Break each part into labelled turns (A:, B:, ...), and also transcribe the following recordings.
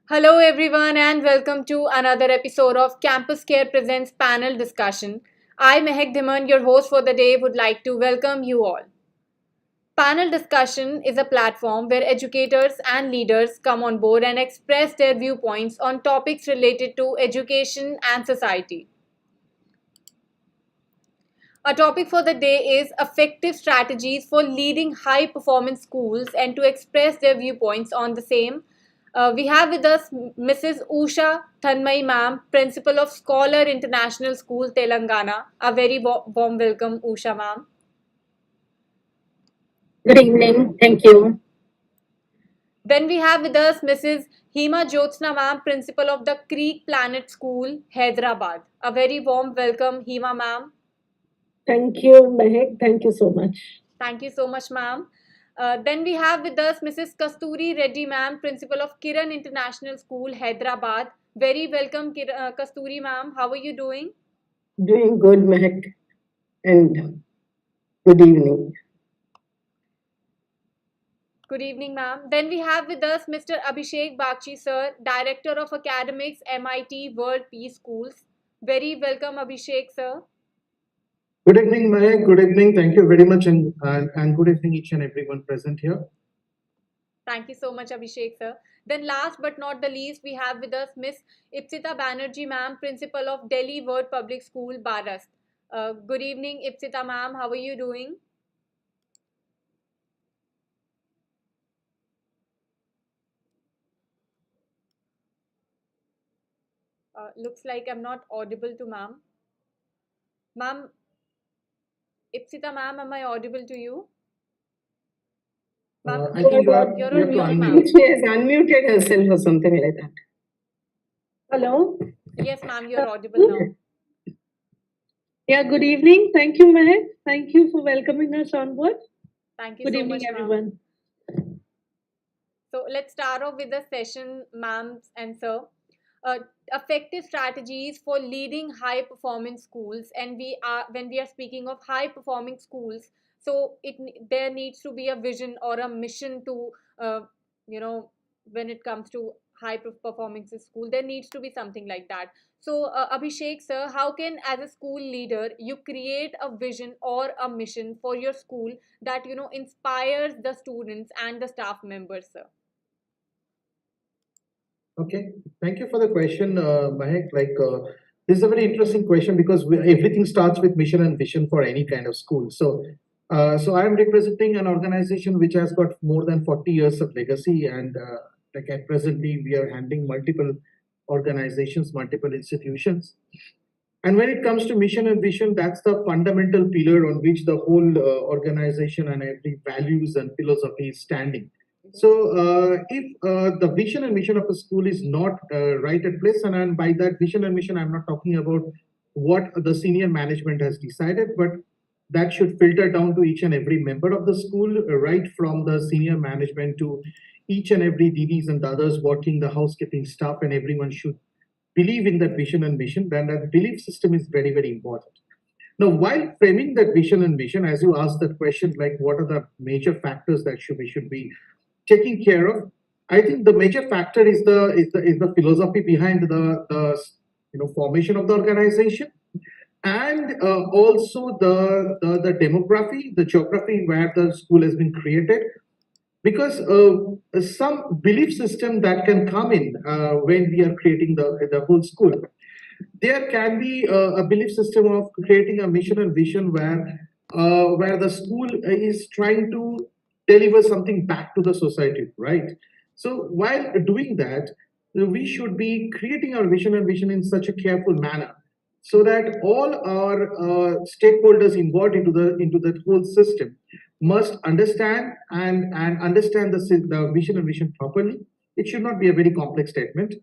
A: Hello, everyone, and welcome to another episode of Campus Care Presents Panel Discussion. I, Mehek Dhiman, your host for the day, would like to welcome you all. Panel discussion is a platform where educators and leaders come on board and express their viewpoints on topics related to education and society. Our topic for the day is effective strategies for leading high performance schools, and to express their viewpoints on the same. We have with us Mrs. Usha Thanmay ma'am, Principal of Scholar International School, Telangana. A very warm welcome, Usha ma'am.
B: Good evening. Thank you.
A: Then we have with us Mrs. Hima Jyotsna ma'am, Principal of the Creek Planet School, Hyderabad. A very warm welcome, Hima ma'am.
B: Thank you, Mehek. Thank you so much.
A: Thank you so much, ma'am. Then we have with us Mrs. Kasturi Reddy, ma'am, Principal of Kiran International School, Hyderabad. Very welcome, Kasturi, ma'am. How are you doing?
B: Doing good, Mehek. And good evening.
A: Good evening, ma'am. Then we have with us Mr. Abhishek Bakshi, sir, Director of Academics, MIT World Peace Schools. Very welcome, Abhishek, sir.
C: Good evening, Maya. Good evening. Thank you very much, and good evening, each and everyone present here.
A: Thank you so much, Abhishek, sir. Then, last but not the least, we have with us Miss Ipsita Banerjee, ma'am, Principal of Delhi Word Public School, Baras. Good evening, Ipsita, ma'am. How are you doing? Looks like I'm not audible to ma'am. Ma'am, Ipsita, ma'am, am I audible to you? Ma'am,
C: I think
A: you're
C: you
A: on
C: have to
A: mute,
B: I
A: ma'am.
B: think
C: unmute.
B: she has unmuted herself or something like that. Hello.
A: Yes, ma'am, you're audible now.
B: Yeah, good evening. Thank you, Mehek. Thank you for welcoming us on board.
A: Thank you
B: Good
A: so
B: evening,
A: much, ma'am.
B: everyone.
A: So let's start off with the session, ma'am and sir. Uh, Effective strategies for leading high performance schools, and we are when we are speaking of high performing schools, so there needs to be a vision or a mission to you know when it comes to high performance school, there needs to be something like that. So Abhishek sir, how can, as a school leader, you create a vision or a mission for your school that inspires the students and the staff members, sir?
C: Okay. Thank you for the question, Mahek. This is a very interesting question because everything starts with mission and vision for any kind of school. So I am representing an organization which has got more than 40 years of legacy, and like at presently, we are handling multiple organizations, multiple institutions. And when it comes to mission and vision, that's the fundamental pillar on which the whole organization and every values and philosophy is standing. So, if the vision and mission of a school is not right at place, and by that vision and mission, I'm not talking about what the senior management has decided, but that should filter down to each and every member of the school, right from the senior management to each and every DDs and the others working, the housekeeping staff, and everyone should believe in that vision and mission. Then that belief system is very, very important. Now, while framing that vision and mission, as you asked that question, like what are the major factors that we should be taking care of? I think the major factor is the philosophy behind the formation of the organization, and also the demography, the geography where the school has been created, because some belief system that can come in when we are creating the whole school. There can be a belief system of creating a mission and vision where the school is trying to deliver something back to the society, right? So while doing that, we should be creating our vision in such a careful manner so that all our stakeholders involved into that whole system must understand and understand the vision and vision properly. It should not be a very complex statement,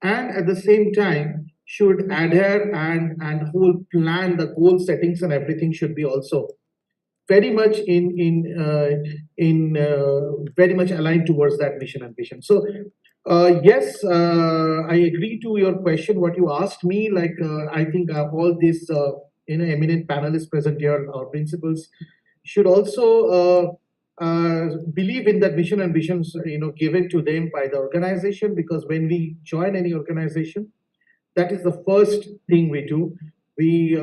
C: and at the same time should adhere and whole plan, the goal settings and everything should be also very much in very much aligned towards that mission and vision. So yes, I agree to your question. What you asked me, I think all these eminent panelists present here, our principals, should also believe in that mission and visions, given to them by the organization. Because when we join any organization, that is the first thing we do. We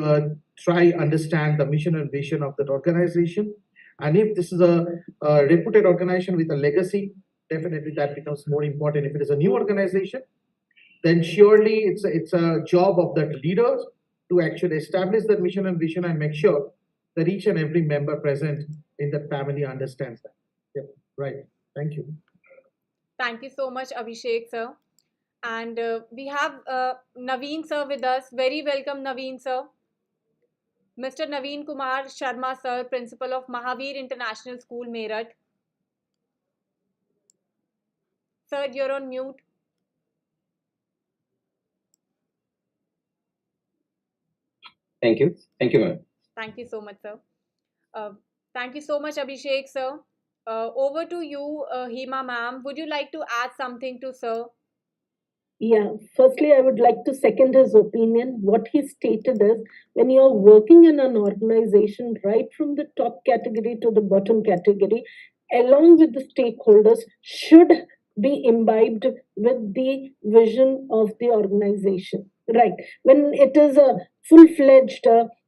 C: try understand the mission and vision of that organization, and if this is a reputed organization with a legacy, definitely that becomes more important. If it is a new organization, then surely it's a job of that leader to actually establish that mission and vision and make sure that each and every member present in that family understands that. Yep, right. Thank you.
A: Thank you so much, Abhishek sir. And we have Naveen sir with us. Very welcome, Naveen sir. Mr. Naveen Kumar Sharma sir, Principal of Mahavir International School, Meerut. Sir, you're on mute.
D: Thank you. Thank you, ma'am.
A: Thank you so much, sir. Uh, Thank you so much, Abhishek sir. Over to you, Hema ma'am. Would you like to add something to sir?
B: Yeah, firstly, I would like to second his opinion. What he stated is when you're working in an organization, right from the top category to the bottom category, along with the stakeholders, should be imbibed with the vision of the organization. Right. When it is a full fledged,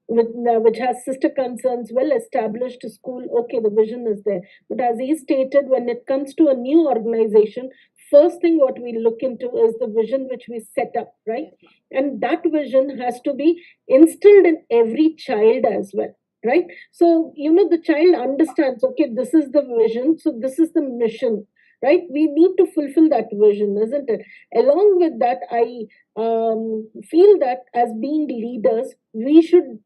B: which has sister concerns, well established school, okay, the vision is there. But as he stated, when it comes to a new organization, first thing what we look into is the vision which we set up, right? And that vision has to be instilled in every child as well, right? So the child understands, okay, this is the vision, so this is the mission, right? We need to fulfill that vision, isn't it? Along with that, I feel that as being leaders, we should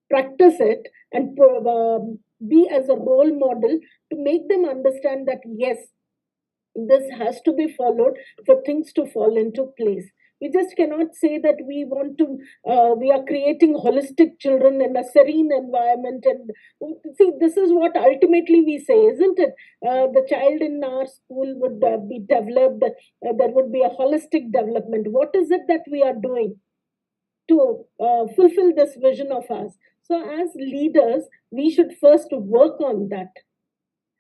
B: practice it and be as a role model to make them understand that yes, this has to be followed for things to fall into place. We just cannot say that we want to, we are creating holistic children in a serene environment. And see, this is what ultimately we say, isn't it? The child in our school would be developed, there would be a holistic development. What is it that we are doing to fulfill this vision of ours? So, as leaders, we should first work on that.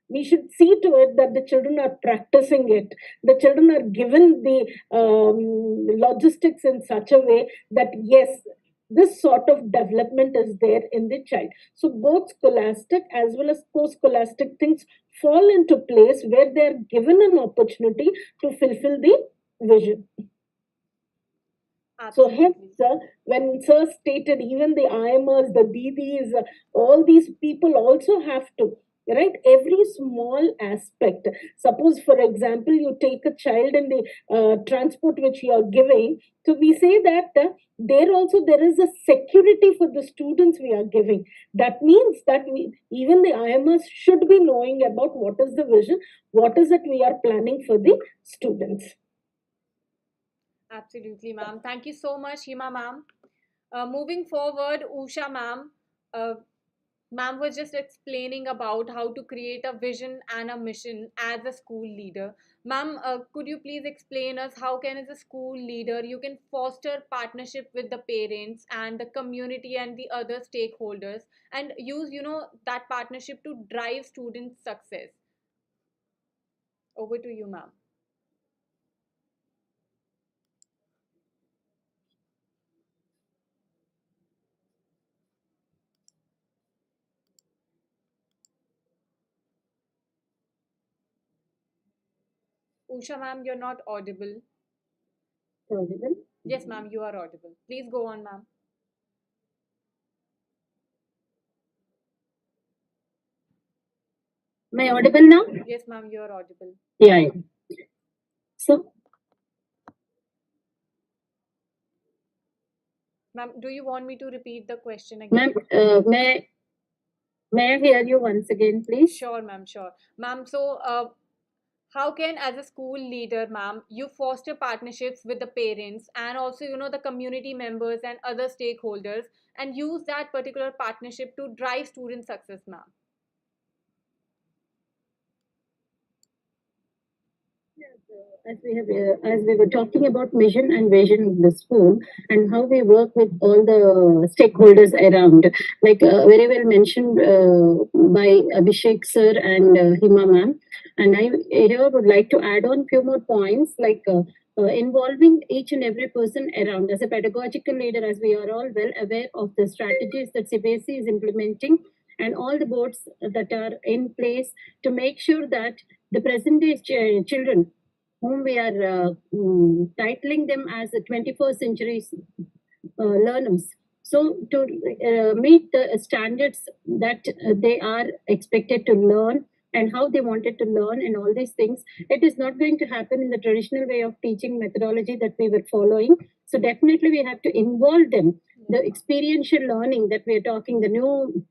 B: We should see to it that the children are practicing it. The children are given the logistics in such a way that yes, this sort of development is there in the child. So both scholastic as well as post-scholastic things fall into place where they are given an opportunity to fulfill the vision. So hence, when sir stated, even the IMers, the DDs, all these people also have to, right? Every small aspect. Suppose, for example, you take a child in the transport which you are giving. So we say that there also there is a security for the students we are giving. That means that even the IMers should be knowing about what is the vision, what is it we are planning for the students.
A: Absolutely, ma'am. Thank you so much, Hima ma'am. Moving forward, Usha ma'am. Ma'am was just explaining about how to create a vision and a mission as a school leader. Ma'am, could you please explain us how can as a school leader you can foster partnership with the parents and the community and the other stakeholders and use that partnership to drive students' success? Over to you, ma'am. Usha ma'am, you're not audible.
B: Audible?
A: Yes, ma'am, you are audible. Please go on, ma'am.
B: Am I audible now?
A: Yes, ma'am, you are audible.
B: Yeah. So,
A: Ma'am, do you want me to repeat the question
B: ma'am,
A: again?
B: may I hear you once again, please?
A: Sure, ma'am, sure. Ma'am, so how can, as a school leader, ma'am, you foster partnerships with the parents and also, the community members and other stakeholders and use that particular partnership to drive student success, ma'am?
B: As we were talking about mission and vision of the school and how we work with all the stakeholders around, like very well mentioned by Abhishek sir and Hima ma'am, and I here would like to add on few more points like. Involving each and every person around as a pedagogical leader, as we are all well aware of the strategies that CBSE is implementing and all the boards that are in place to make sure that the present day children whom we are titling them as the 21st century learners. So, to meet the standards that they are expected to learn and how they wanted to learn and all these things, it is not going to happen in the traditional way of teaching methodology that we were following. So, definitely, we have to involve them. The experiential learning that we are talking, the new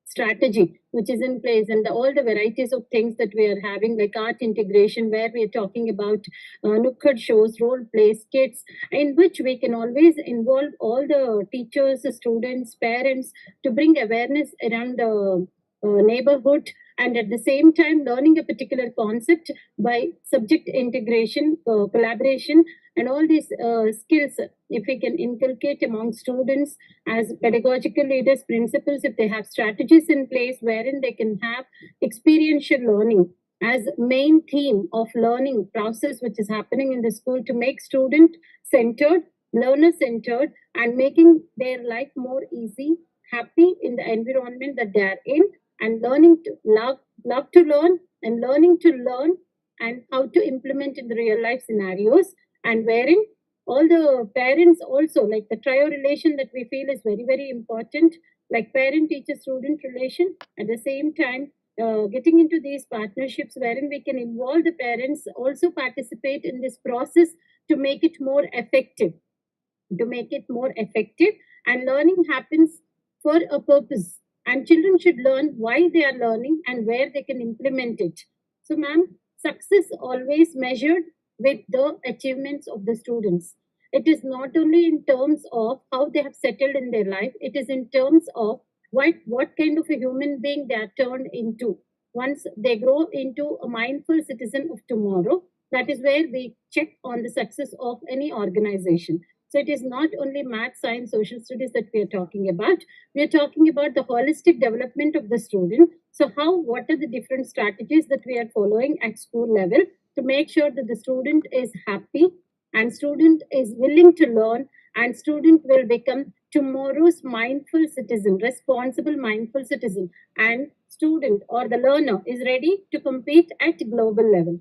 B: strategy which is in place, and all the varieties of things that we are having, like art integration, where we are talking about nukkad shows, role plays, skits, in which we can always involve all the teachers, students, parents to bring awareness around the neighborhood, and at the same time learning a particular concept by subject integration, collaboration, and all these skills if we can inculcate among students as pedagogical leaders, principals, if they have strategies in place wherein they can have experiential learning as main theme of learning process which is happening in the school, to make student centered, learner centered, and making their life more easy, happy in the environment that they are in, and learning to love to learn, and learning to learn, and how to implement in the real life scenarios, and wherein all the parents also, like the trio relation that we feel is very very important, like parent teacher student relation, at the same time getting into these partnerships wherein we can involve the parents also participate in this process to make it more effective, and learning happens for a purpose, and children should learn why they are learning and where they can implement it. So ma'am, success always measured with the achievements of the students. It is not only in terms of how they have settled in their life, it is in terms of what kind of a human being they are turned into once they grow into a mindful citizen of tomorrow. That is where we check on the success of any organization. So it is not only math, science, social studies that we are talking about. We are talking about the holistic development of the student. So what are the different strategies that we are following at school level to make sure that the student is happy, and student is willing to learn, and student will become tomorrow's mindful citizen, responsible mindful citizen, and student or the learner is ready to compete at global level.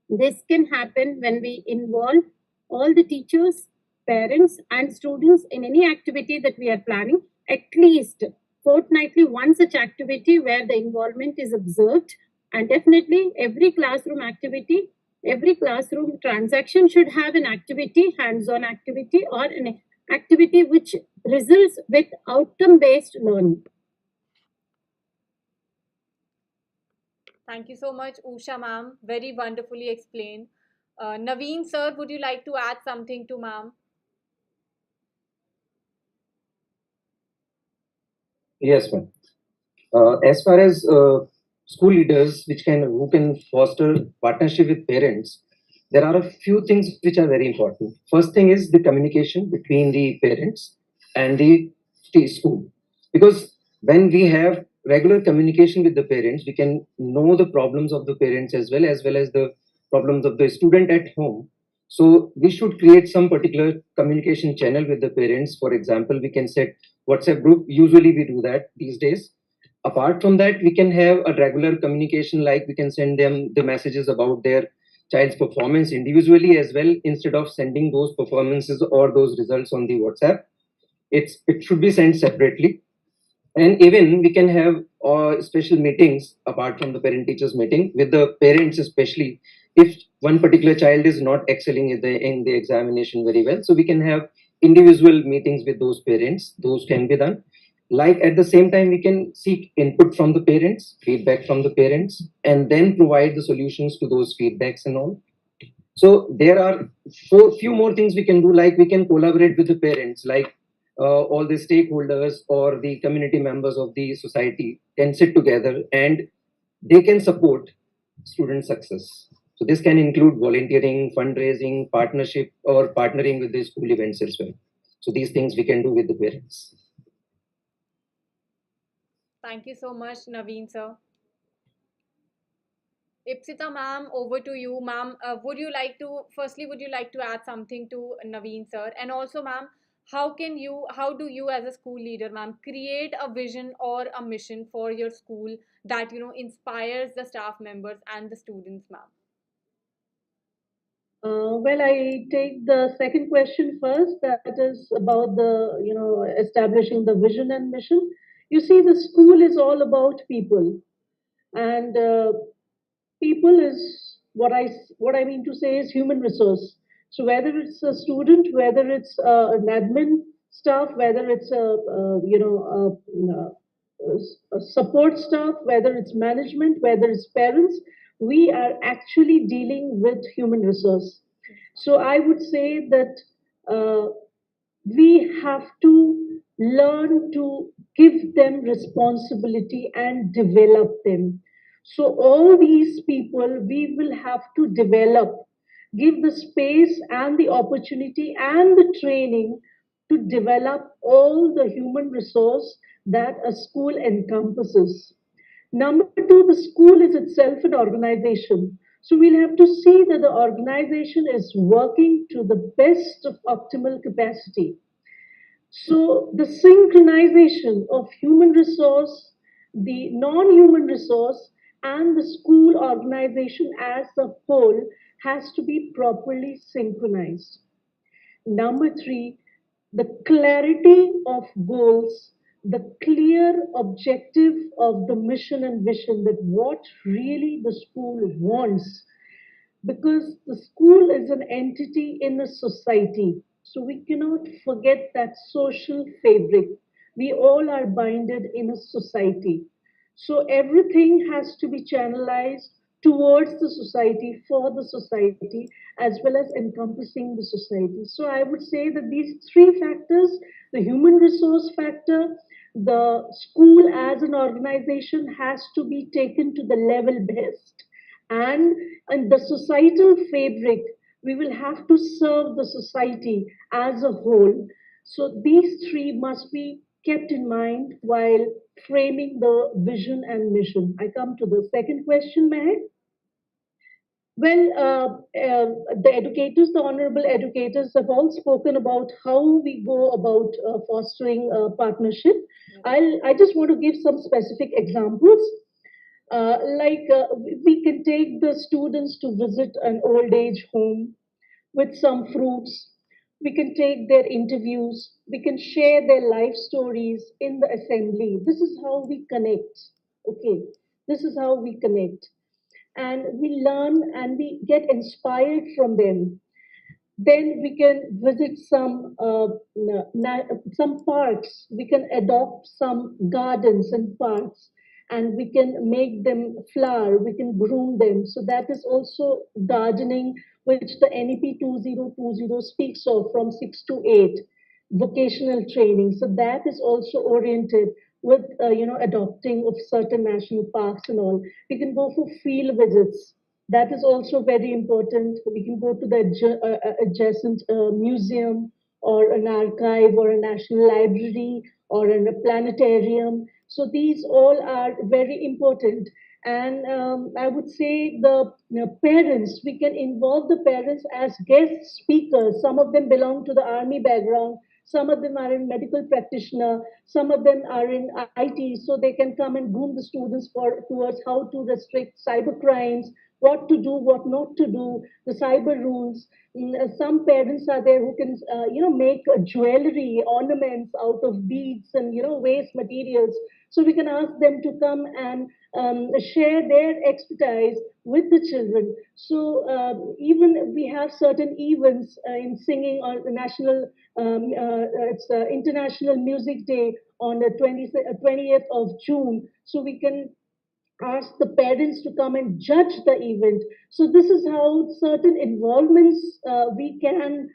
B: This can happen when we involve all the teachers, parents, and students in any activity that we are planning, at least fortnightly one such activity where the involvement is observed. And definitely every classroom activity, every classroom transaction should have an activity, hands-on activity, or an activity which results with outcome-based learning.
A: Thank you so much, Usha ma'am. Very wonderfully explained. Naveen sir, would you like to add something to ma'am?
D: Yes, ma'am. As far as school leaders, who can foster partnership with parents, there are a few things which are very important. First thing is the communication between the parents and the school, because when we have regular communication with the parents, we can know the problems of the parents as well as the problems of the student at home. So we should create some particular communication channel with the parents. For example, we can set WhatsApp group. Usually we do that these days. Apart from that, we can have a regular communication, like we can send them the messages about their child's performance individually as well, instead of sending those performances or those results on the WhatsApp. It should be sent separately. And even we can have special meetings apart from the parent teachers meeting with the parents, especially if one particular child is not excelling in the examination very well. So we can have individual meetings with those parents. Those can be done. Like at the same time, we can seek input from the parents, feedback from the parents, and then provide the solutions to those feedbacks and all. So there are few more things we can do, like we can collaborate with the parents, like all the stakeholders or the community members of the society can sit together and they can support student success. So this can include volunteering, fundraising, partnership, or partnering with the school events as well. So these things we can do with the parents.
A: Thank you so much, Naveen sir. Ipsita ma'am, over to you, ma'am. Would you like to add something to Naveen sir? And also, ma'am, how do you as a school leader, ma'am, create a vision or a mission for your school that, inspires the staff members and the students, ma'am?
B: Well, I take the second question first. That is about the, establishing the vision and mission. You see, the school is all about people, and people is what I mean to say is human resource. So whether it's a student, whether it's an admin staff, whether it's a support staff, whether it's management, whether it's parents, we are actually dealing with human resource. So I would say that uh, we have to learn to give them responsibility and develop them. So, all these people we will have to develop, give the space and the opportunity and the training to develop all the human resource that a school encompasses. Number two, the school is itself an organization. So we'll have to see that the organization is working to the best of optimal capacity. So the synchronization of human resource, the non-human resource, and the school organization as a whole has to be properly synchronized. Number three, the clarity of goals, the clear objective of the mission and vision, that what really the school wants, because the school is an entity in a society. So we cannot forget that social fabric. We all are binded in a society. So everything has to be channelized towards the society, for the society, as well as encompassing the society. So I would say that these three factors, the human resource factor, the school as an organization has to be taken to the level best, and in the societal fabric we will have to serve the society as a whole. So these three must be kept in mind while framing the vision and mission. I come to the second question, Mehak. Well, the educators, the honorable educators, have all spoken about how we go about fostering partnership. I just want to give some specific examples. We can take the students to visit an old age home with some fruits. We can take their interviews. We can share their life stories in the assembly. This is how we connect. Okay, this is how we connect, and we learn and we get inspired from them. Then we can visit some parks. We can adopt some gardens and parks, and we can make them flower. We can groom them. So that is also gardening, which the NEP 2020 speaks of, from 6 to 8, vocational training. So that is also oriented with adopting of certain national parks and all. We can go for field visits. That is also very important. We can go to the adjacent museum or an archive or a national library or a planetarium. So these all are very important. And I would say the parents, we can involve the parents as guest speakers. Some of them belong to the army background. Some of them are in medical practitioner. Some of them are in IT, so they can come and groom the students towards how to restrict cyber crimes, what to do, what not to do, the cyber rules. Some parents are there who can, make jewelry, ornaments out of beads and, waste materials. So we can ask them to come and share their expertise with the children. So even we have certain events in singing on the national, it's International Music Day on the 20th of June. So we can ask the parents to come and judge the event. So this is how certain involvements we can,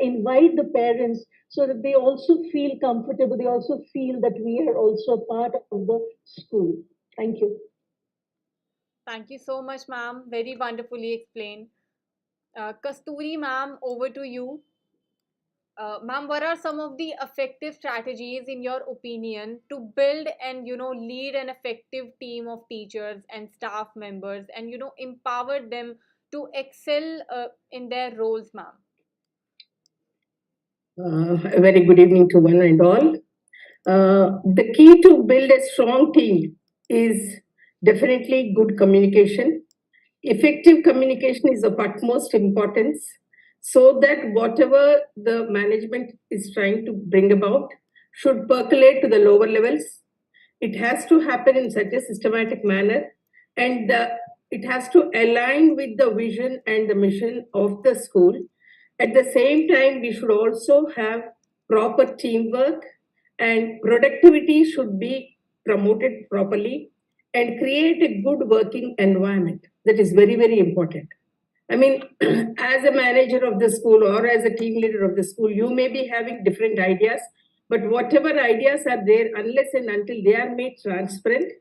B: invite the parents so that they also feel comfortable. They also feel that we are also part of the school. Thank you.
A: Thank you so much, ma'am. Very wonderfully explained. Kasturi, ma'am, over to you. Ma'am, what are some of the effective strategies, in your opinion, to build and lead an effective team of teachers and staff members, and empower them to excel in their roles, ma'am?
B: A very good evening to one and all. The key to build a strong team is definitely good communication. Effective communication is of utmost importance so that whatever the management is trying to bring about should percolate to the lower levels. It has to happen in such a systematic manner, and it has to align with the vision and the mission of the school. At the same time, we should also have proper teamwork, and productivity should be promoted properly, and create a good working environment. That is very, very important. I mean, as a manager of the school or as a team leader of the school, you may be having different ideas, but whatever ideas are there, unless and until they are made transparent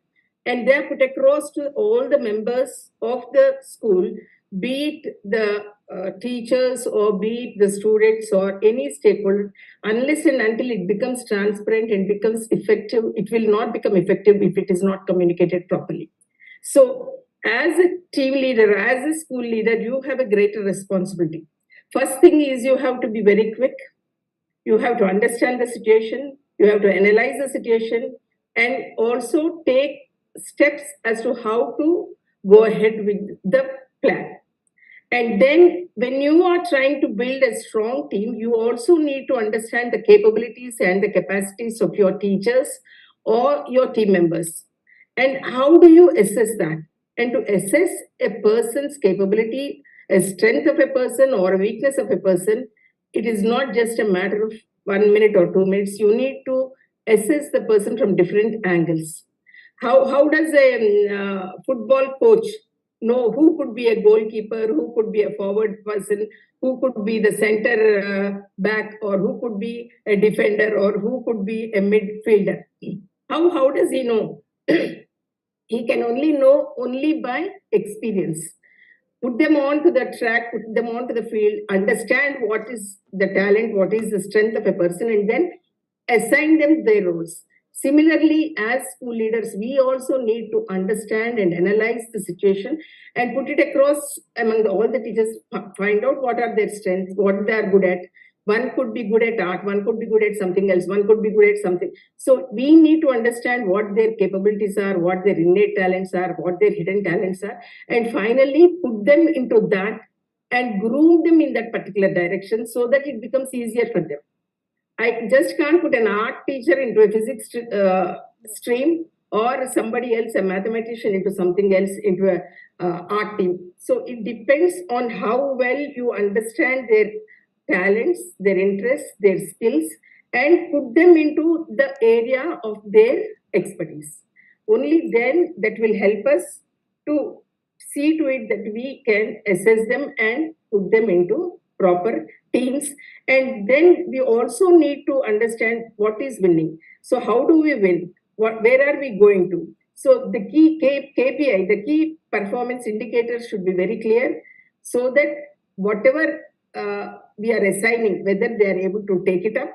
B: and they are put across to all the members of the school, be it the teachers or be it the students or any stakeholder, unless and until it becomes transparent and becomes effective, it will not become effective if it is not communicated properly. So, as a team leader, as a school leader, you have a greater responsibility. First thing is you have to be very quick. You have to understand the situation. You have to analyze the situation and also take steps as to how to go ahead with the plan. And then, when you are trying to build a strong team, you also need to understand the capabilities and the capacities of your teachers or your team members. And how do you assess that? And to assess a person's capability, a strength of a person or a weakness of a person, it is not just a matter of 1 minute or 2 minutes. You need to assess the person from different angles. How does a football coach know who could be a goalkeeper, who could be a forward person, who could be the center back, or who could be a defender, or who could be a midfielder? How does he know? He can only know only by experience. Put them onto the track, put them onto the field, understand what is the talent, what is the strength of a person, and then assign them their roles. Similarly, as school leaders, we also need to understand and analyze the situation and put it across among all the teachers, find out what are their strengths, what they are good at. One could be good at art, one could be good at something else, one could be good at something. So we need to understand what their capabilities are, what their innate talents are, what their hidden talents are, and finally put them into that and groom them in that particular direction so that it becomes easier for them. I just can't put an art teacher into a physics stream or somebody else, a mathematician, into something else, into a art team. So it depends on how well you understand their talents, their interests, their skills, and put them into the area of their expertise. Only then that will help us to see to it that we can assess them and put them into proper teams. And then we also need to understand what is winning. So how do we win? Where are we going to? So the key KPI, the key performance indicators should be very clear so that whatever we are assigning, whether they are able to take it up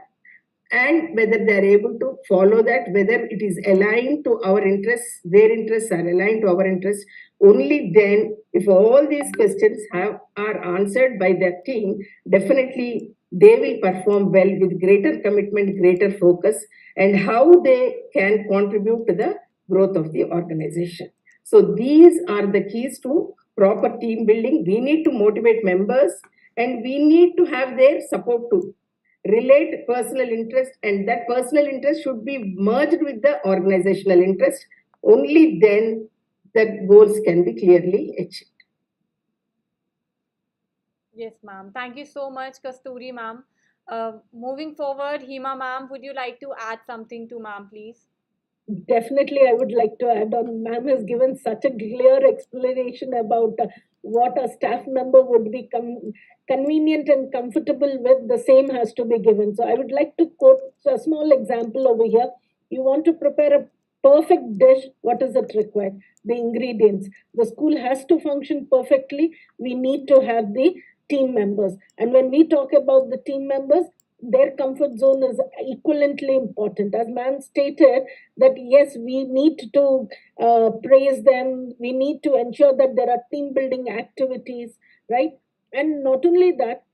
B: and whether they are able to follow that, whether it is aligned to our interests, their interests are aligned to our interests. Only then, if all these questions are answered by that team, definitely they will perform well with greater commitment, greater focus, and how they can contribute to the growth of the organization. So these are the keys to proper team building. We need to motivate members and we need to have their support too. Relate personal interest, and that personal interest should be merged with the organizational interest. Only then the goals can be clearly achieved.
A: Yes, ma'am. Thank you so much, Kasturi, ma'am. Moving forward, Hima, ma'am, would you like to add something to ma'am, please?
B: Definitely, I would like to add on. Ma'am has given such a clear explanation about what a staff member would be convenient and comfortable with. The same has to be given. So, I would like to quote a small example over here. You want to prepare a perfect dish, what is it required? The ingredients. The school has to function perfectly. We need to have the team members. And when we talk about the team members, their comfort zone is equivalently important. As man stated, that yes, we need to praise them, we need to ensure that there are team building activities, right? And not only that,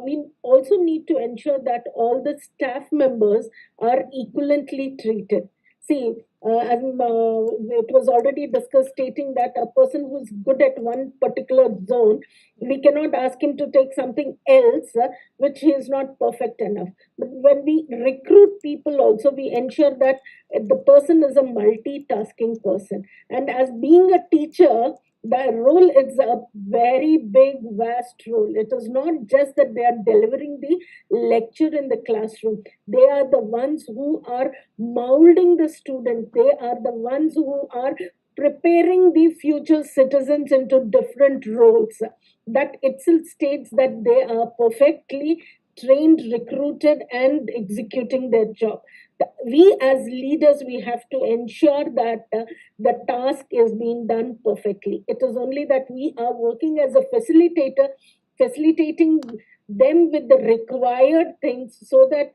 B: we also need to ensure that all the staff members are equivalently treated. See, it was already discussed, stating that a person who's good at one particular zone, we cannot ask him to take something else which he is not perfect enough. But when we recruit people, also we ensure that the person is a multitasking person. And as being a teacher, the role is a very big, vast role. It is not just that they are delivering the lecture in the classroom. They are the ones who are molding the student. They are the ones who are preparing the future citizens into different roles. That itself states that they are perfectly trained, recruited, and executing their job. We as leaders, we have to ensure that the task is being done perfectly. It is only that we are working as a facilitator, facilitating them with the required things so that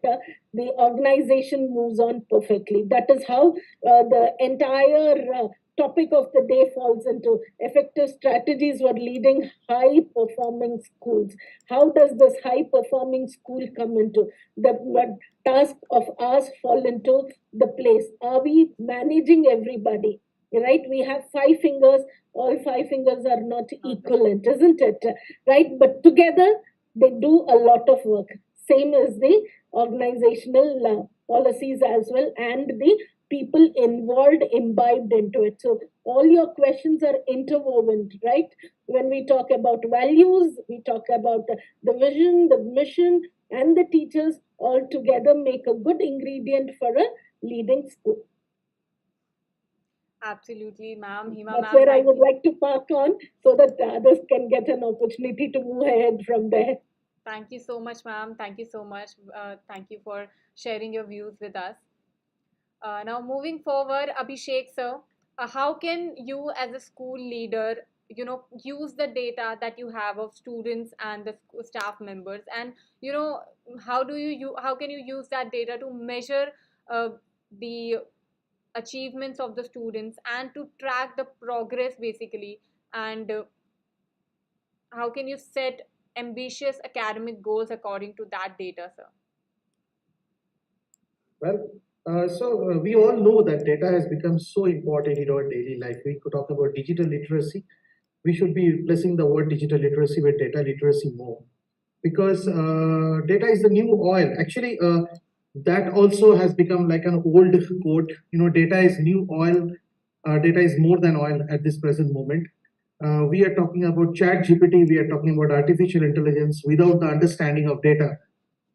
B: the organization moves on perfectly. That is how the entire topic of the day falls into effective strategies for leading high performing schools. How does this high performing school come into the task of ours fall into the place? Are we managing everybody? Right? We have 5 fingers, all 5 fingers are not equivalent, isn't it? Right? But together they do a lot of work. Same as the organizational policies as well, and the people involved, imbibed into it. So all your questions are interwoven, right? When we talk about values, we talk about the vision, the mission, and the teachers all together make a good ingredient for a leading school.
A: Absolutely, ma'am. Hima,
B: That's
A: ma'am,
B: where I
A: thank
B: would
A: you.
B: like to park on, so that others can get an opportunity to move ahead from there.
A: Thank you so much, ma'am. Thank you so much. Thank you for sharing your views with us. Now, moving forward, Abhishek sir, how can you as a school leader, use the data that you have of students and the staff members, and how can you use that data to measure the achievements of the students and to track the progress basically, and how can you set ambitious academic goals according to that data, sir?
C: Well, we all know that data has become so important in our daily life. We could talk about digital literacy. We should be replacing the word digital literacy with data literacy more, because data is the new oil. Actually, that also has become like an old quote. Data is new oil. Data is more than oil at this present moment. We are talking about chat GPT. We are talking about artificial intelligence. Without the understanding of data,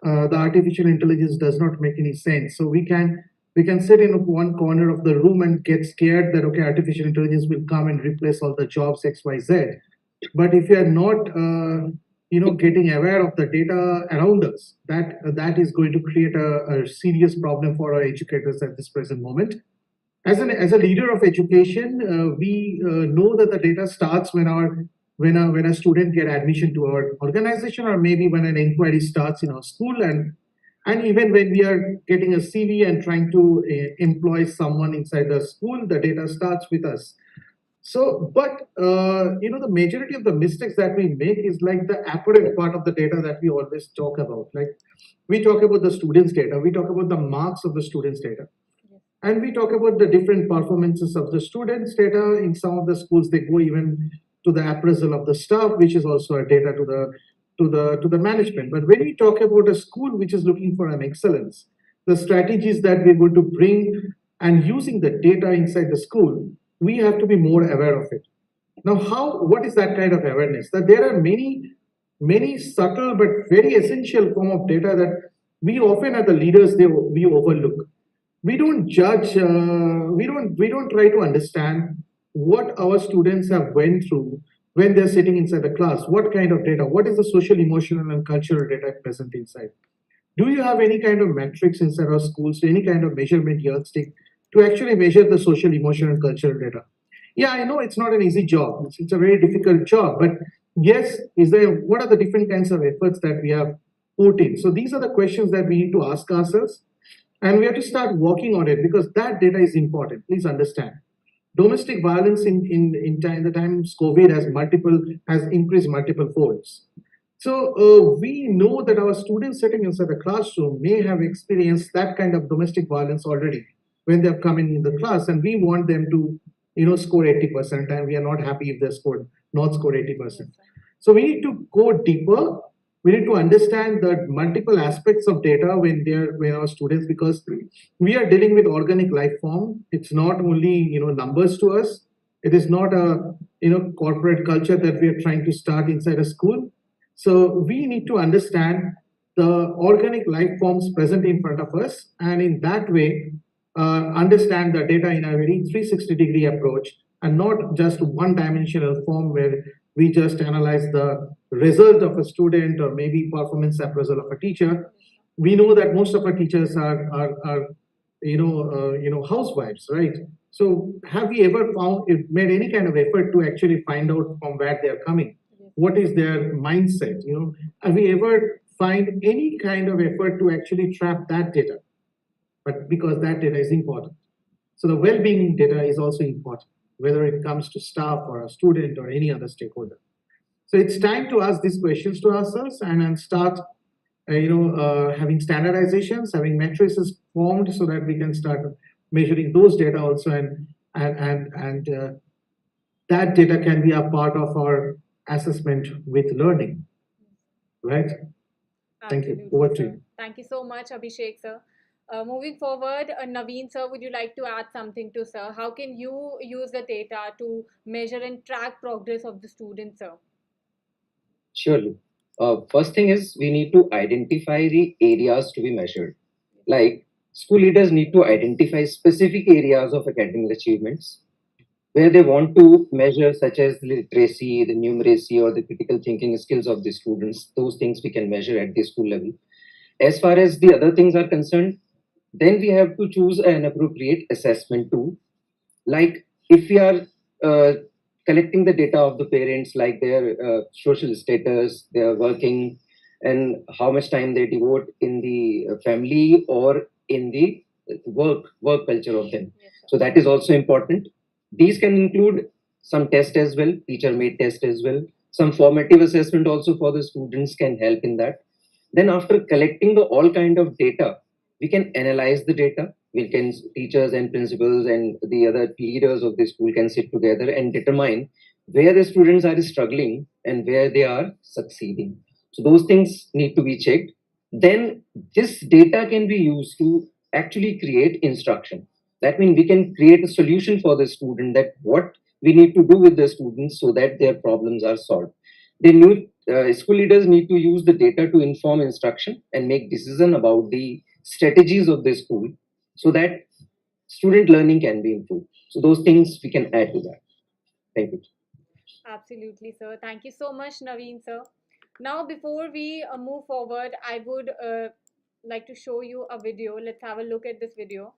C: the artificial intelligence does not make any sense. So we can sit in one corner of the room and get scared that, okay, artificial intelligence will come and replace all the jobs XYZ. But if you are not getting aware of the data around us, that is going to create a serious problem for our educators at this present moment. As a leader of education, we know that the data starts when a student get admission to our organization, or maybe when an inquiry starts in our school, and even when we are getting a CV and trying to employ someone inside the school, the data starts with us. So, but the majority of the mistakes that we make is like the apparent part of the data that we always talk about. Like, we talk about the students' data, we talk about the marks of the students' data, and we talk about the different performances of the students' data. In some of the schools, they go even to the appraisal of the staff, which is also a data to the management. But when we talk about a school which is looking for an excellence, the strategies that we're going to bring and using the data inside the school, we have to be more aware of it. Now, what is that kind of awareness? That there are many subtle but very essential form of data that we often, as the leaders, we overlook. We don't judge. We don't try to understand what our students have went through when they're sitting inside the class. What kind of data? What is the social, emotional, and cultural data present inside? Do you have any kind of metrics inside our schools? Any kind of measurement yardstick to actually measure the social, emotional, and cultural data. Yeah, I know it's not an easy job. It's a very difficult job, but yes, what are the different kinds of efforts that we have put in? So these are the questions that we need to ask ourselves, and we have to start working on it because that data is important. Please understand. Domestic violence in the times COVID has increased multiple folds. So we know that our students sitting inside the classroom may have experienced that kind of domestic violence already when they're coming in the class, and we want them to, score 80%, and we are not happy if they not score 80%. So we need to go deeper. We need to understand the multiple aspects of data when our students, because we are dealing with organic life form. It's not only numbers to us. It is not a corporate culture that we are trying to start inside a school. So we need to understand the organic life forms present in front of us, and in that way, understand the data in a very 360-degree approach and not just one-dimensional form where we just analyze the result of a student or maybe performance appraisal of a teacher. We know that most of our teachers are housewives, right? So have we ever made any kind of effort to actually find out from where they are coming? What is their mindset? Have we ever find any kind of effort to actually trap that data? But because that data is important. So the well-being data is also important, whether it comes to staff or a student or any other stakeholder. So it's time to ask these questions to ourselves and start, having standardizations, having matrices formed so that we can start measuring those data also, and that data can be a part of our assessment with learning, right? Thank you.
A: Absolutely,
C: Over to
A: sir.
C: you.
A: Thank you so much, Abhishek, sir. Moving forward, Naveen, sir, would you like to add something to sir? How can you use the data to measure and track progress of the students, sir?
D: Surely. First thing is we need to identify the areas to be measured. Like school leaders need to identify specific areas of academic achievements where they want to measure, such as the literacy, the numeracy, or the critical thinking skills of the students. Those things we can measure at the school level. As far as the other things are concerned, then we have to choose an appropriate assessment tool. Like if we are collecting the data of the parents, like their social status, their working, and how much time they devote in the family or in the work culture of them.
A: Yes, sir.
D: So that is also important. These can include some test as well, teacher made test as well. Some formative assessment also for the students can help in that. Then after collecting the all kind of data, we can analyze the data. We can, teachers and principals and the other leaders of the school can sit together and determine where the students are struggling and where they are succeeding. So those things need to be checked. Then this data can be used to actually create instruction. That means we can create a solution for the student, that what we need to do with the students so that their problems are solved. The new school leaders need to use the data to inform instruction and make decision about the strategies of the school so that student learning can be improved. So those things we can add to that. Thank you.
A: Absolutely, sir. Thank you so much, Naveen, sir. Now, before we move forward, I would like to show you a video. Let's have a look at this video.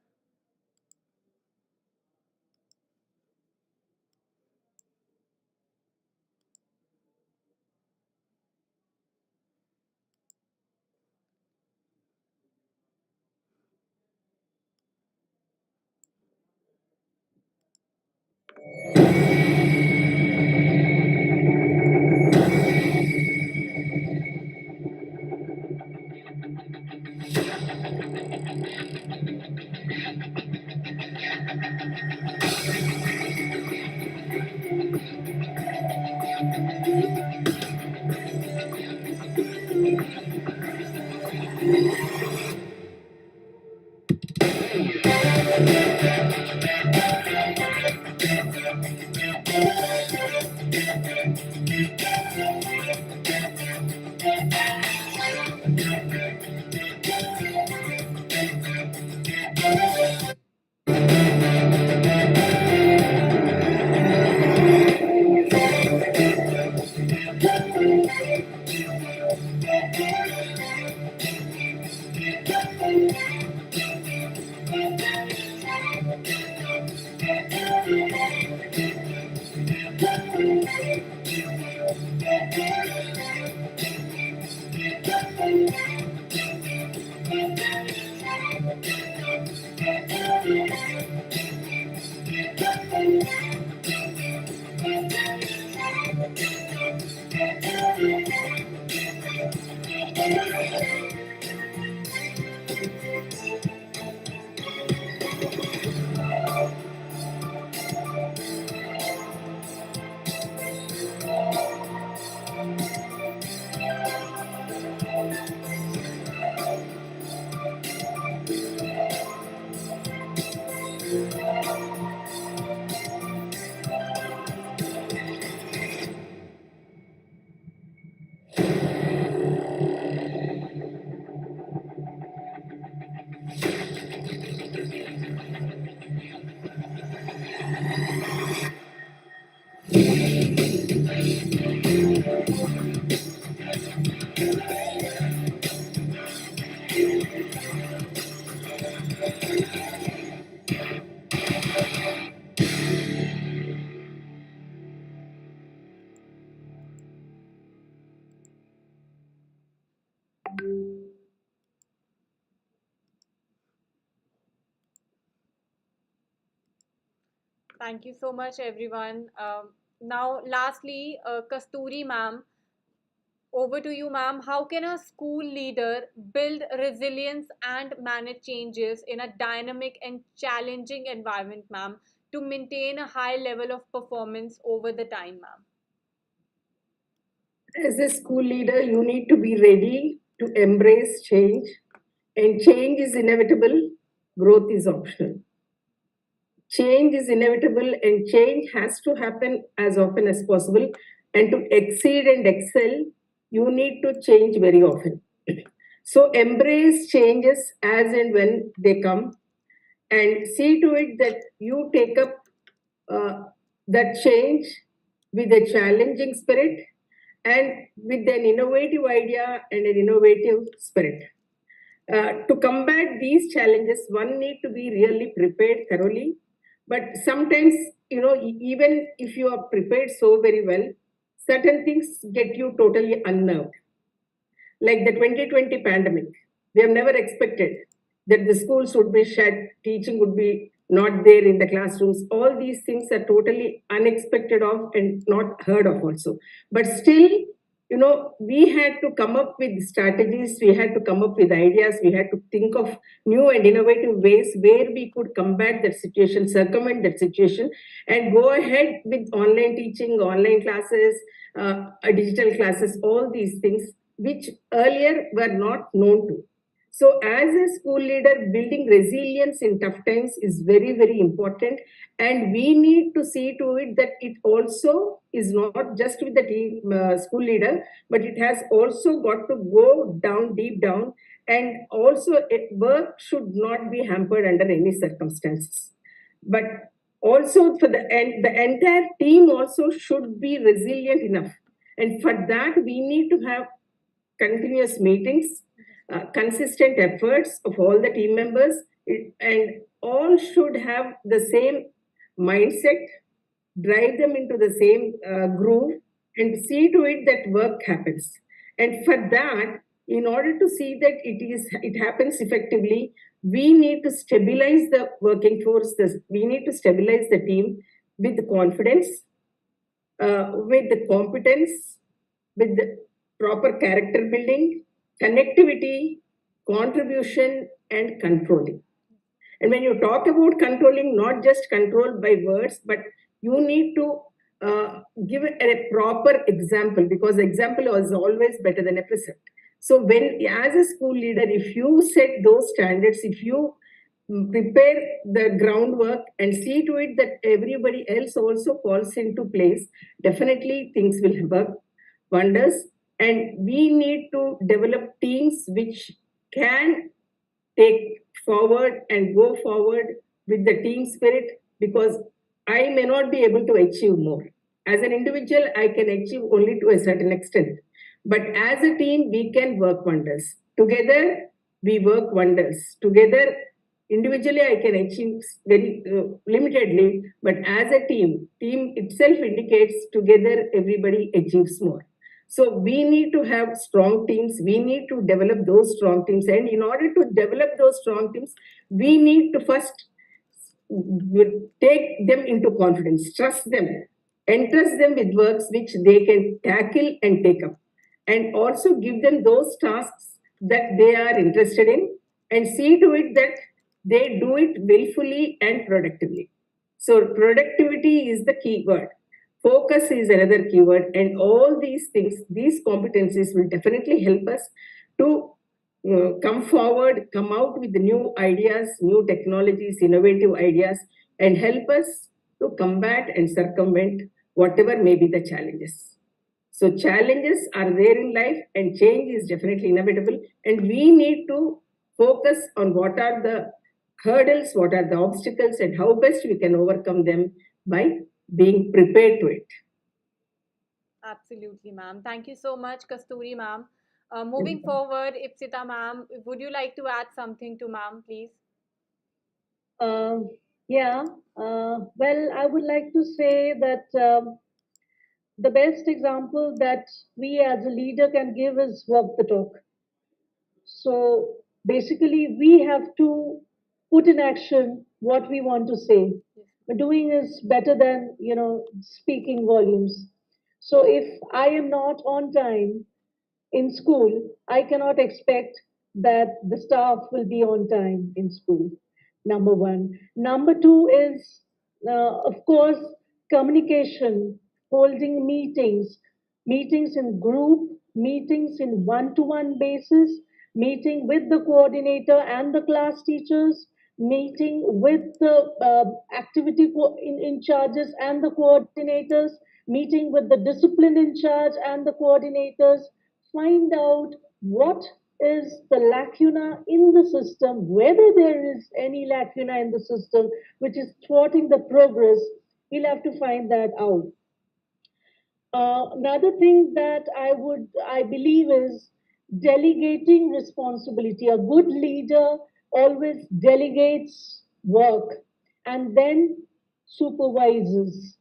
A: Thank you so much, everyone. Now, lastly, Kasturi ma'am, over to you, ma'am. How can a school leader build resilience and manage changes in a dynamic and challenging environment, ma'am, to maintain a high level of performance over the time, ma'am?
B: As a school leader, you need to be ready to embrace change, and change is inevitable, growth is optional. Change is inevitable, and change has to happen as often as possible. And to exceed and excel, you need to change very often. So, embrace changes as and when they come, and see to it that you take up that change with a challenging spirit and with an innovative idea and an innovative spirit. To combat these challenges, one need to be really prepared thoroughly. But sometimes, even if you are prepared so very well, certain things get you totally unnerved. Like the 2020 pandemic, we have never expected that the schools would be shut, teaching would be not there in the classrooms. All these things are totally unexpected of and not heard of also. But still, we had to come up with strategies, we had to come up with ideas, we had to think of new and innovative ways where we could combat that situation, circumvent that situation, and go ahead with online teaching, online classes, digital classes, all these things which earlier were not known to. So, as a school leader, building resilience in tough times is very, very important. And we need to see to it that it also is not just with the team, school leader, but it has also got to go down, deep down. And also, work should not be hampered under any circumstances. But also, for the entire team also should be resilient enough. And for that, we need to have continuous meetings, consistent efforts of all the team members, and all should have the same mindset, drive them into the same groove, and see to it that work happens. And for that, in order to see that it happens effectively, we need to stabilize the working force. We need to stabilize the team with confidence, with the competence, with the proper character building, connectivity, contribution, and controlling. And when you talk about controlling, not just control by words, but you need to give a proper example, because example is always better than a precept. So when, as a school leader, if you set those standards, if you prepare the groundwork and see to it that everybody else also falls into place, definitely things will work wonders. And we need to develop teams which can take forward and go forward with the team spirit, because I may not be able to achieve more. As an individual, I can achieve only to a certain extent. But as a team, we can work wonders. Together, we work wonders. Together, individually, I can achieve very limitedly, but as a team itself indicates together everybody achieves more. So we need to have strong teams. We need to develop those strong teams. And in order to develop those strong teams, we need to first take them into confidence, trust them, entrust them with works which they can tackle and take up. and also give them those tasks that they are interested in and see to it that they do it willfully and productively. So, productivity is the key word. Focus is another keyword, and all these things, these competencies will definitely help us to come forward, come out with new ideas, new technologies, innovative ideas, and help us to combat and circumvent whatever may be the challenges. So, challenges are there in life, and change is definitely inevitable, and we need to focus on what are the hurdles, what are the obstacles, and how best we can overcome them by being prepared to it.
A: Absolutely, ma'am. Thank you so much, Kasturi, ma'am. Moving forward, Ipsita, ma'am, would you like to add something to ma'am, please?
E: Uh, yeah, well, I would like to say that the best example that we as a leader can give is walk the talk. So basically, we have to put in action what we want to say. But doing is better than, speaking volumes. So if I am not on time in school, I cannot expect that the staff will be on time in school. Number one. Number two is, of course, communication, holding meetings, meetings in group, meetings in one to one basis, meeting with the coordinator and the class teachers, meeting with the activity in charges and the coordinators, meeting with the discipline in charge and the coordinators, find out what is the lacuna in the system, whether there is any lacuna in the system which is thwarting the progress. We'll have to find that out. Another thing that I believe is delegating responsibility. A good leader always delegates work and then supervises,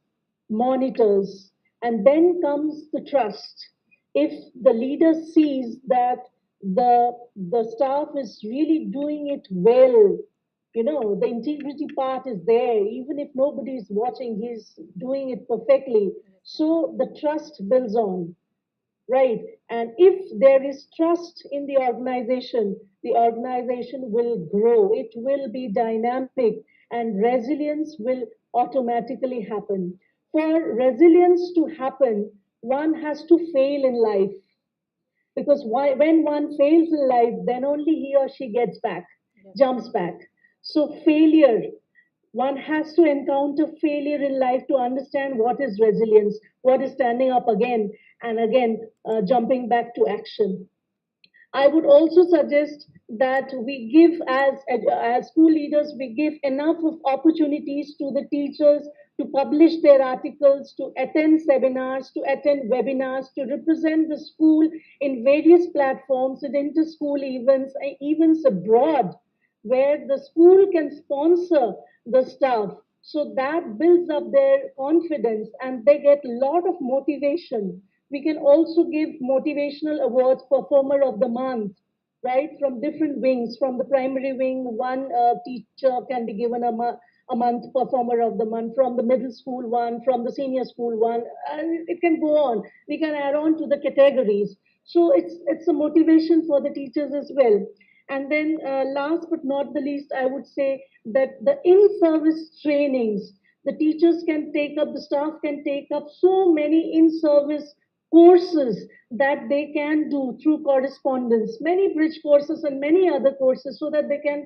E: monitors, and then comes the trust. If the leader sees that the staff is really doing it well, the integrity part is there, even if nobody is watching, he's doing it perfectly. So the trust builds on, right? And if there is trust in the organization will grow, it will be dynamic, and resilience will automatically happen. For resilience to happen, one has to fail in life, because when one fails in life, then only he or she gets back, jumps back. So failure, one has to encounter failure in life to understand what is resilience, what is standing up again and again, jumping back to action. I would also suggest that we give, as school leaders, we give enough of opportunities to the teachers to publish their articles, to attend seminars, to attend webinars, to represent the school in various platforms and inter-school events, and events abroad, where the school can sponsor the staff. So that builds up their confidence and they get a lot of motivation. We can also give motivational awards, performer of the month, right? From different wings. From the primary wing, one teacher can be given a month performer of the month. From the middle school one, from the senior school one, and it can go on. We can add on to the categories. So it's a motivation for the teachers as well. And then, last but not the least, I would say that the in-service trainings, the teachers can take up, the staff can take up so many in-service courses that they can do through correspondence, many bridge courses and many other courses, so that they can,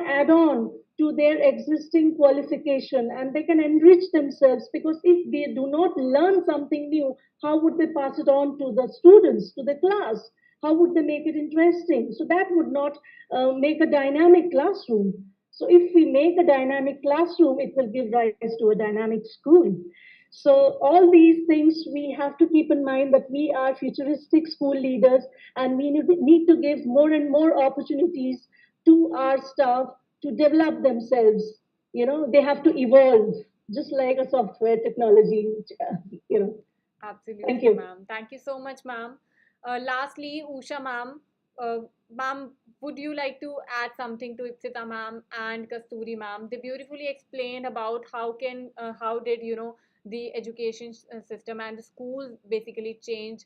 E: add on to their existing qualification and they can enrich themselves. Because if they do not learn something new, how would they pass it on to the students, to the class? How would they make it interesting? So that would not make a dynamic classroom. So if we make a dynamic classroom, it will give rise to a dynamic school. So all these things we have to keep in mind, that we are futuristic school leaders and we need to give more and more opportunities to our staff to develop themselves. They have to evolve, just like a software technology. You know. Thank
A: Absolutely,
E: you.
A: ma'am. Thank you so much, ma'am. Lastly, Usha, ma'am. Ma'am, would you like to add something to Ipsita, ma'am, and Kasturi, ma'am? They beautifully explained about how did the education system and the schools basically change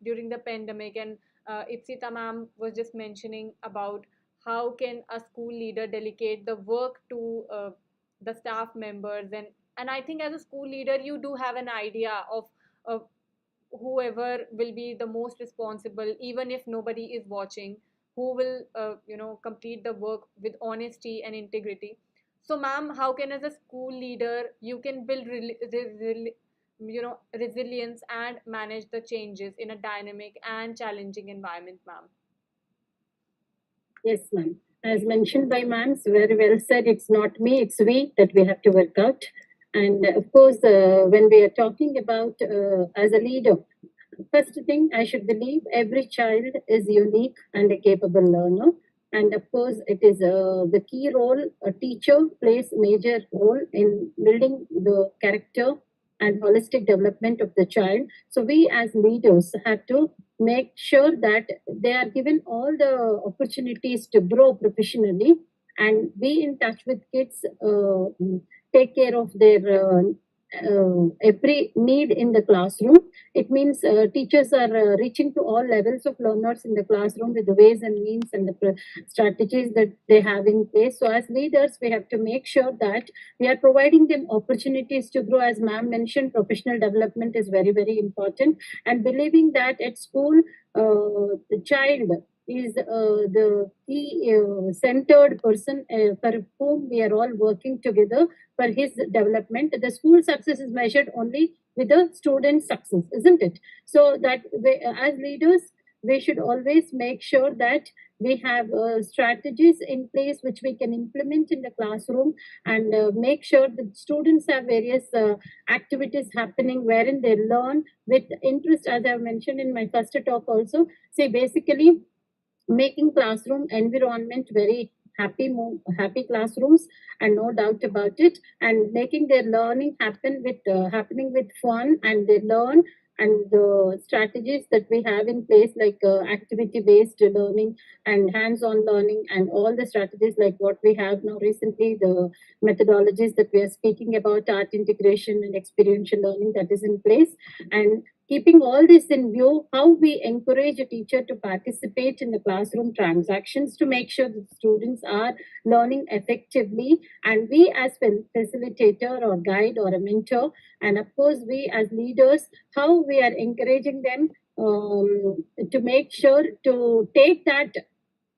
A: during the pandemic. And Ipsita ma'am was just mentioning about how can a school leader delegate the work to the staff members. And I think as a school leader, you do have an idea of whoever will be the most responsible, even if nobody is watching, who will complete the work with honesty and integrity. So ma'am, how can as a school leader you can build resilience and manage the changes in a dynamic and challenging environment, ma'am?
F: Yes, ma'am. As mentioned by ma'am, very well said. It's not me, it's we that we have to work out. And of course, when we are talking about as a leader, first thing I should believe every child is unique and a capable learner. And of course, it is the key role. A teacher plays major role in building the character and holistic development of the child. So we as leaders have to make sure that they are given all the opportunities to grow professionally and be in touch with kids, take care of their every need in the classroom. It means teachers are reaching to all levels of learners in the classroom with the ways and means and the strategies that they have in place. So as leaders, we have to make sure that we are providing them opportunities to grow. As ma'am mentioned, professional development is very, very important. And believing that at school, the child is the key centered person for whom we are all working together for his development. The school success is measured only with the student success, isn't it? So that we, as leaders, we should always make sure that we have strategies in place which we can implement in the classroom and make sure that students have various activities happening wherein they learn with interest, as I mentioned in my first talk also. See, basically, making classroom environment very happy classrooms, and no doubt about it, and making their learning happening with fun, and they learn, and the strategies that we have in place like activity based learning and hands on learning and all the strategies like what we have now recently, the methodologies that we are speaking about, art integration and experiential learning that is in place. And keeping all this in view, how we encourage a teacher to participate in the classroom transactions to make sure that students are learning effectively, and we as facilitator or guide or a mentor, and of course we as leaders, how we are encouraging them to make sure to take that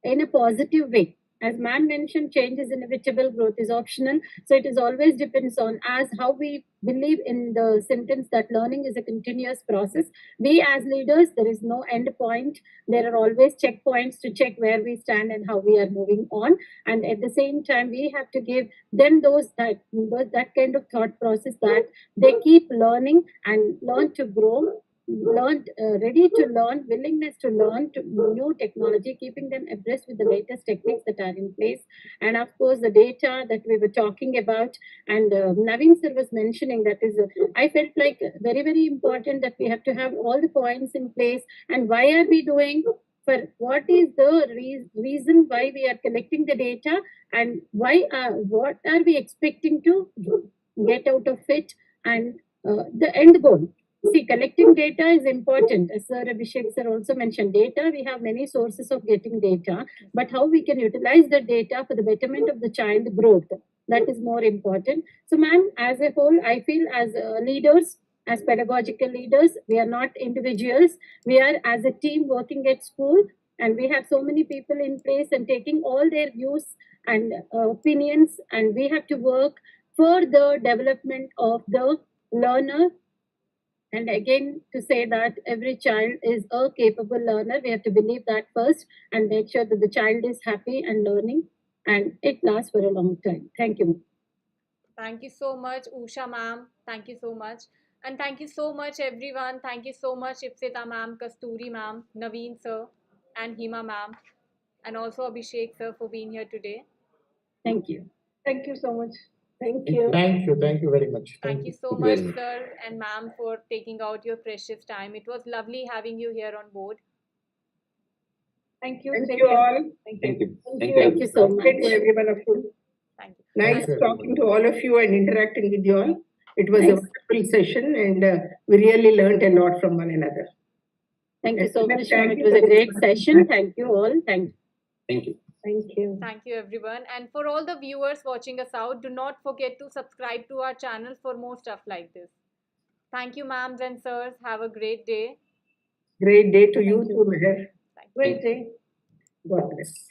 F: in a positive way. As ma'am mentioned, change is inevitable, growth is optional. So it is always depends on us how we believe in the sentence that learning is a continuous process. We as leaders, there is no end point. There are always checkpoints to check where we stand and how we are moving on. And at the same time, we have to give them that kind of thought process that they keep learning and learn to grow, ready to learn, willingness to learn to new technology, keeping them abreast with the latest techniques that are in place. And of course, the data that we were talking about, and Naveen sir was mentioning, that is, I felt like very, very important that we have to have all the points in place. And why are we doing? For what is the reason why we are collecting the data, and why what are we expecting to get out of it, and the end goal. See, collecting data is important. As Sir Abhishek sir also mentioned, data, we have many sources of getting data, but how we can utilize the data for the betterment of the child growth, that is more important. So, ma'am, as a whole, I feel as leaders, as pedagogical leaders, we are not individuals. We are as a team working at school, and we have so many people in place and taking all their views and opinions, and we have to work for the development of the learner. And again, to say that every child is a capable learner, we have to believe that first and make sure that the child is happy and learning, and it lasts for a long time. Thank you.
A: Thank you so much, Usha ma'am. Thank you so much. And thank you so much, everyone. Thank you so much, Ipsita ma'am, Kasturi ma'am, Naveen sir, and Hima ma'am, and also Abhishek sir for being here today.
F: Thank you.
E: Thank you so much.
B: Thank you.
C: Thank you very much.
A: Thank you so
D: Thank you
A: much,
D: very much.
A: sir and ma'am, for taking out your precious time. It was lovely having you here on board.
E: Thank you.
G: Thank
E: Take
G: you
E: care.
G: all.
D: Thank you.
B: Thank
F: you so
G: Thank
F: much.
G: you, every one of you.
A: Thank you.
G: Nice
C: you.
G: talking to all of you and interacting with you all. It was a
F: Nice.
G: wonderful session, and we really learned a lot from one another.
F: Thank you so much, ma'am.
G: Thank
F: It
G: you
F: was
G: for
F: a
G: this
F: great
G: wonderful
F: session. Thank you all. Thank
D: Thank you.
B: Thank you.
A: Thank you, everyone. And for all the viewers watching us out, do not forget to subscribe to our channel for more stuff like this. Thank you, ma'ams and sirs. Have a great day.
G: Great day to you
F: Thank you.
G: too, Meher.
A: Thank you.
E: Great day.
G: God bless.